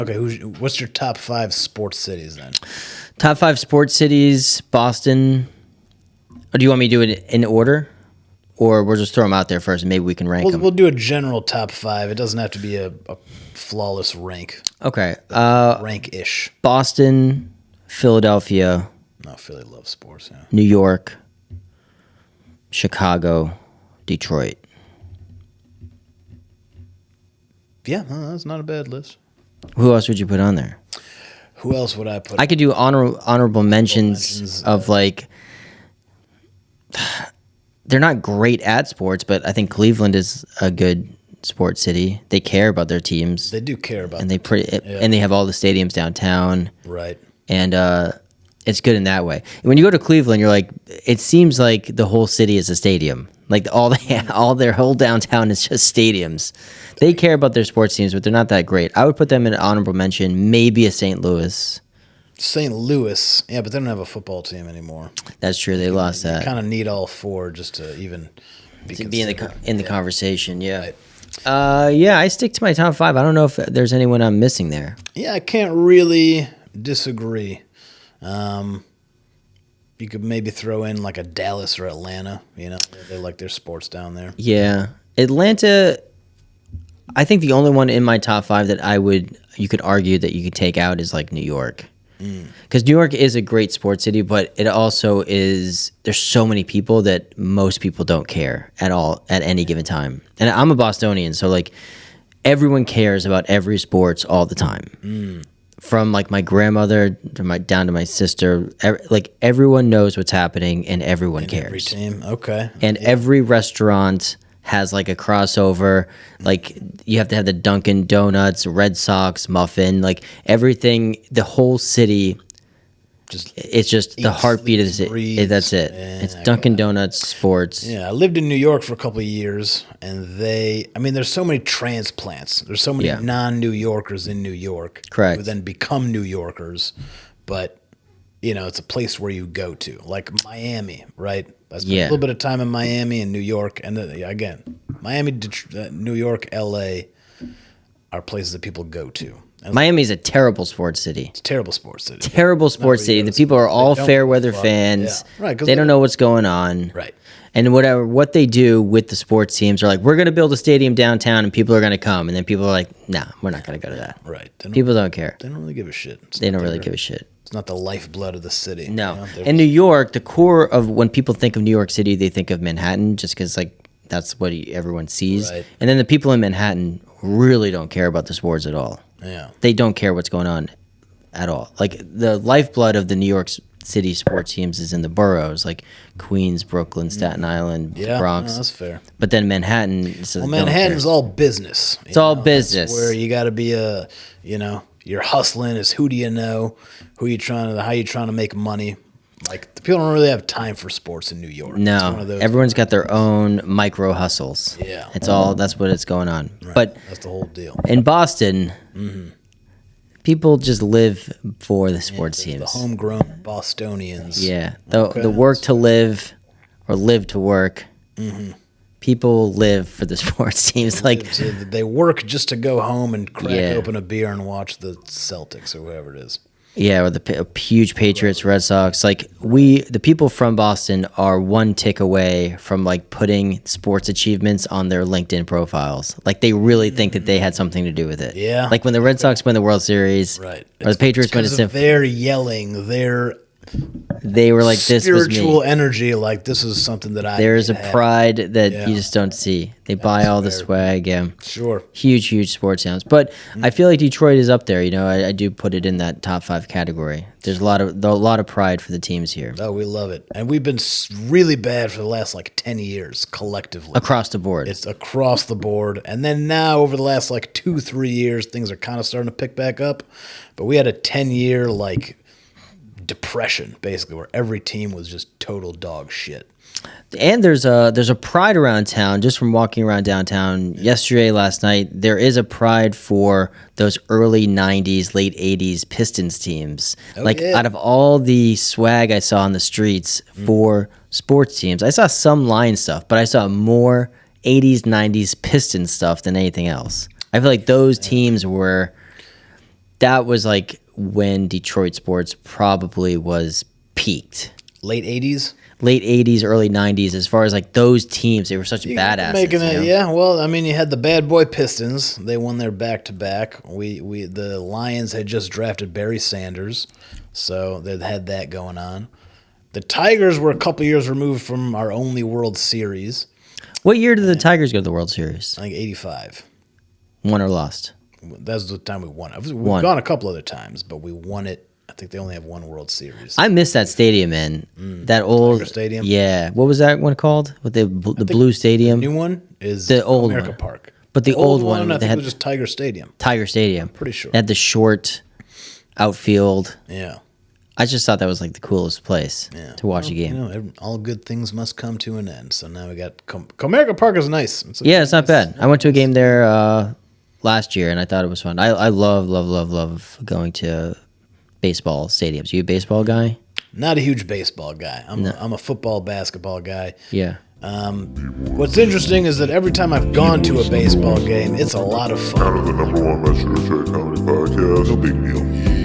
Okay, what's your top 5 sports cities then? Top 5 sports cities: Boston. Or do you want me to do it in order, or we'll just throw them out there first, and maybe we can rank them? We'll do a general top 5. It doesn't have to be a flawless rank. Okay. Rank-ish. Boston, Philadelphia. No, Philly loves sports. Yeah. New York, Chicago, Detroit. Yeah, that's not a bad list. Who else would you put on there? Who else would I put? I could do honorable mentions of like. They're not great at sports, but I think Cleveland is a good sports city. They care about their teams. They do care about, and and they have all the stadiums downtown. Right. And it's good in that way. When you go to Cleveland, you're like, it seems like the whole city is a stadium. Like all their whole downtown is just stadiums. They care about their sports teams, but they're not that great. I would put them in an honorable mention, maybe a St. Louis. St. Louis, yeah, but they don't have a football team anymore. That's true. They lost that. You kind of need all 4 just to even be in the conversation. Yeah. Right. Yeah, I stick to my top 5. I don't know if there's anyone I'm missing there. Yeah, I can't really disagree. You could maybe throw in like a Dallas or Atlanta. You know, they like their sports down there. Yeah, Atlanta. I think the only one in my top 5 that you could argue that you could take out is like New York. Because New York is a great sports city, but it also is, there's so many people that most people don't care at all at any given time. And I'm a Bostonian, so like everyone cares about every sports all the time. From like my grandmother down to my sister, like everyone knows what's happening and everyone cares. Every team, okay. And every restaurant has like a crossover, like you have to have the Dunkin' Donuts, Red Sox, muffin, like everything, the whole city, it's just the heartbeat of the city. That's it. Yeah, it's Dunkin' Donuts, sports. Yeah, I lived in New York for a couple of years, and there's so many transplants. There's so many non-New Yorkers in New York. Correct. Who then become New Yorkers, but, you know, it's a place where you go to, like Miami, right? I spent a little bit of time in Miami and New York, and again, Miami, New York, L.A. are places that people go to. Miami's a terrible sports city. It's a terrible sports city. Terrible sports city. The people are all fair weather fans. Yeah. Right, they don't know what's going on. Right. And what they do with the sports teams are like, we're going to build a stadium downtown and people are going to come. And then people are like, nah, we're not going to go to that. Right. People don't care. They don't really give a shit. They don't really give a shit. It's not the lifeblood of the city. No. You know? In New York, the core of when people think of New York City, they think of Manhattan just because like that's what everyone sees. Right. And then the people in Manhattan really don't care about the sports at all. Yeah. They don't care what's going on at all. Like the lifeblood of the New York City sports teams is in the boroughs, like Queens, Brooklyn, Staten Island, the Bronx. No, that's fair. But then Manhattan. Manhattan's all business. It's all business. That's where you got to be you're hustling. Is who do you know? How you trying to make money? Like the people don't really have time for sports in New York. No, everyone's got their own micro hustles. Yeah, that's what it's going on. Right. But that's the whole deal. In Boston, people just live for the sports teams. The homegrown Bostonians. Yeah, the work to live or live to work. Mm-hmm. People live for the sports teams. They work just to go home and crack open a beer and watch the Celtics or whoever it is. Yeah, or the huge Patriots, Red Sox. Like the people from Boston are one tick away from like putting sports achievements on their LinkedIn profiles. Like they really think that they had something to do with it. Yeah. Like when the Red Sox win the World Series, right? Or the Patriots win it. They're yelling. They were like, this was me. Spiritual energy, like this is something that I. There's a pride that you just don't see. They buy all the swag. Yeah. Sure. Huge sports towns, but I feel like Detroit is up there. You know, I do put it in that top 5 category. There's a lot of pride for the teams here. Oh, we love it, and we've been really bad for the last 10 years collectively across the board. It's across the board, and then now over the last 2-3 years, things are kind of starting to pick back up. But we had a 10-year depression, basically, where every team was just total dog shit. And there's a pride around town just from walking around downtown yesterday, last night. There is a pride for those early 90s, late 80s Pistons teams. Out of all the swag I saw on the streets for sports teams, I saw some line stuff, but I saw more 80s, 90s Pistons stuff than anything else. I feel like those teams were that was like when Detroit sports probably was peaked. Late 80s? Late 80s, early 90s, as far as like those teams, they were such badasses. Making it, yeah. Well, I mean, you had the bad boy Pistons. They won their back-to-back. The Lions had just drafted Barry Sanders, so they had that going on. The Tigers were a couple years removed from our only World Series. What year did the Tigers go to the World Series? I think 85. Won or lost? That was the time we won it. We've gone a couple other times, but we won it. I think they only have one World Series. I miss that stadium, man. That old Tiger Stadium. Yeah, what was that one called? With the blue stadium. The new one is the old America one. Park. But the old one, I think it was just Tiger Stadium. Tiger Stadium. Pretty sure. It had the short outfield. Yeah. I just thought that was like the coolest place to watch a game. You know, all good things must come to an end. So now we got Comerica Park is nice. It's not bad. I went to a game there last year, and I thought it was fun. I love going to baseball stadiums. You a baseball guy? Not a huge baseball guy. I'm a football, basketball guy. Yeah. What's interesting is that every time I've gone to a baseball game, it's a lot of fun. Kind of the #1 Metro Comedy Podcast. No big deal.